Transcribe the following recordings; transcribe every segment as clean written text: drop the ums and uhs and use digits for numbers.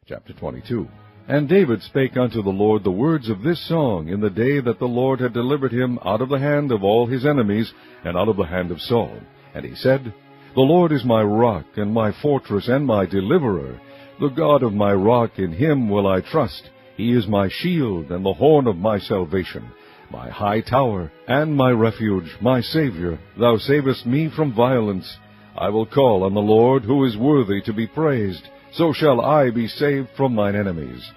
Chapter 22. And David spake unto the Lord the words of this song in the day that the Lord had delivered him out of the hand of all his enemies, and out of the hand of Saul. And he said, The Lord is my rock, and my fortress, and my deliverer. The God of my rock, in him will I trust. He is my shield, and the horn of my salvation, my high tower, and my refuge, my Savior. Thou savest me from violence. I will call on the Lord, who is worthy to be praised. So shall I be saved from mine enemies.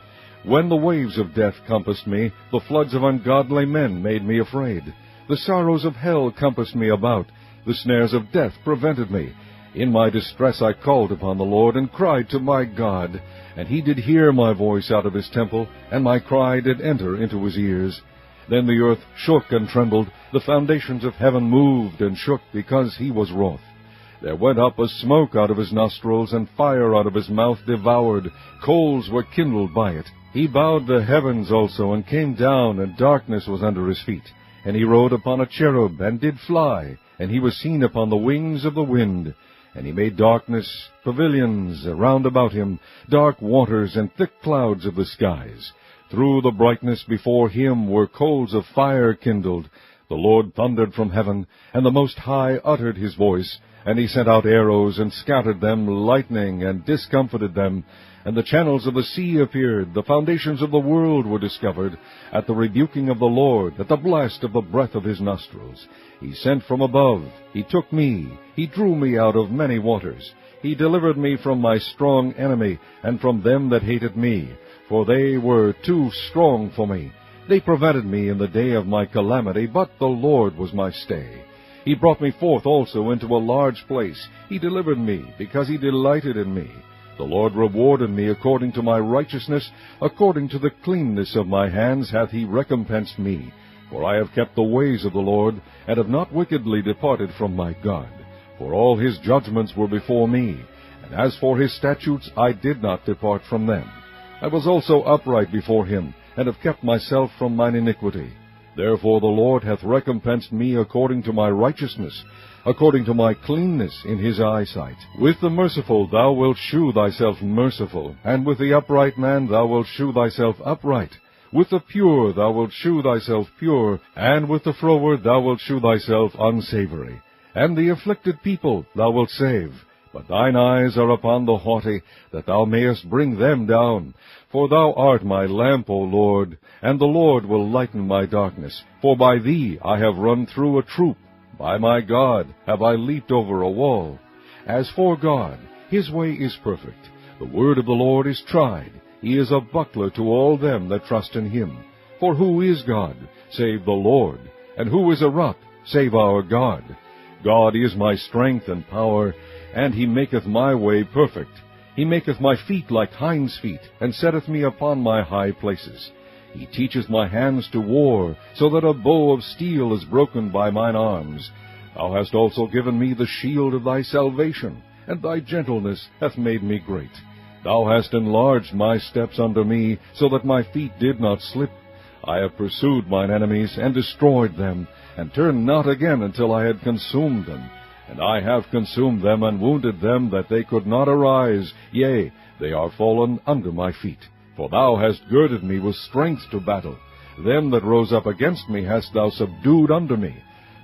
When the waves of death compassed me, the floods of ungodly men made me afraid. The sorrows of hell compassed me about. The snares of death prevented me. In my distress I called upon the Lord, and cried to my God. And he did hear my voice out of his temple, and my cry did enter into his ears. Then the earth shook and trembled, the foundations of heaven moved and shook, because he was wroth. There went up a smoke out of his nostrils, and fire out of his mouth devoured. Coals were kindled by it. He bowed the heavens also, and came down, and darkness was under his feet. And he rode upon a cherub, and did fly, and he was seen upon the wings of the wind. And he made darkness, pavilions round about him, dark waters, and thick clouds of the skies. Through the brightness before him were coals of fire kindled. The Lord thundered from heaven, and the Most High uttered his voice. And he sent out arrows, and scattered them, lightning, and discomfited them. And the channels of the sea appeared, the foundations of the world were discovered, at the rebuking of the Lord, at the blast of the breath of his nostrils. He sent from above, he took me, he drew me out of many waters. He delivered me from my strong enemy, and from them that hated me, for they were too strong for me. They prevented me in the day of my calamity, but the Lord was my stay. He brought me forth also into a large place. He delivered me, because he delighted in me. The Lord rewarded me according to my righteousness, according to the cleanness of my hands hath he recompensed me. For I have kept the ways of the Lord, and have not wickedly departed from my God. For all his judgments were before me, and as for his statutes I did not depart from them. I was also upright before him, and have kept myself from mine iniquity. Therefore the Lord hath recompensed me according to my righteousness, according to my cleanness in his eyesight. With the merciful thou wilt shew thyself merciful, and with the upright man thou wilt shew thyself upright. With the pure thou wilt shew thyself pure, and with the froward thou wilt shew thyself unsavory. And the afflicted people thou wilt save. But thine eyes are upon the haughty, that thou mayest bring them down. For thou art my lamp, O Lord, and the Lord will lighten my darkness. For by thee I have run through a troop. By my God have I leaped over a wall. As for God, his way is perfect. The word of the Lord is tried. He is a buckler to all them that trust in him. For who is God, save the Lord? And who is a rock, save our God? God is my strength and power, and he maketh my way perfect. He maketh my feet like hinds' feet, and setteth me upon my high places. He teacheth my hands to war, so that a bow of steel is broken by mine arms. Thou hast also given me the shield of thy salvation, and thy gentleness hath made me great. Thou hast enlarged my steps under me, so that my feet did not slip. I have pursued mine enemies, and destroyed them, and turned not again until I had consumed them. And I have consumed them, and wounded them, that they could not arise. Yea, they are fallen under my feet. For thou hast girded me with strength to battle. Them that rose up against me hast thou subdued under me.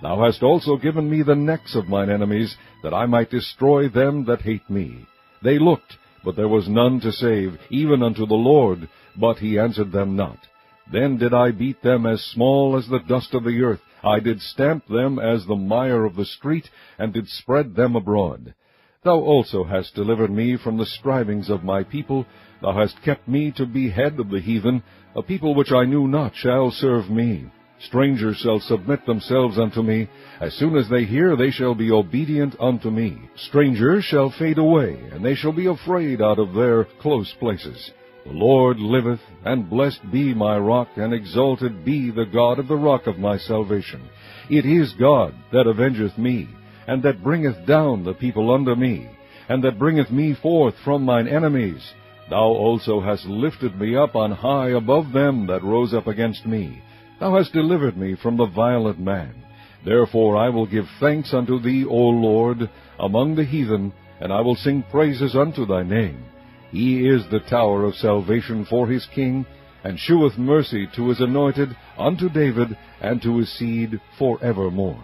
Thou hast also given me the necks of mine enemies, that I might destroy them that hate me. They looked, but there was none to save, even unto the Lord, but he answered them not. Then did I beat them as small as the dust of the earth. I did stamp them as the mire of the street, and did spread them abroad. Thou also hast delivered me from the strivings of my people. Thou hast kept me to be head of the heathen. A people which I knew not shall serve me. Strangers shall submit themselves unto me. As soon as they hear, they shall be obedient unto me. Strangers shall fade away, and they shall be afraid out of their close places. The Lord liveth, and blessed be my rock, and exalted be the God of the rock of my salvation. It is God that avengeth me, and that bringeth down the people under me, and that bringeth me forth from mine enemies. Thou also hast lifted me up on high above them that rose up against me. Thou hast delivered me from the violent man. Therefore I will give thanks unto thee, O Lord, among the heathen, and I will sing praises unto thy name. He is the tower of salvation for his king, and sheweth mercy to his anointed, unto David, and to his seed forevermore.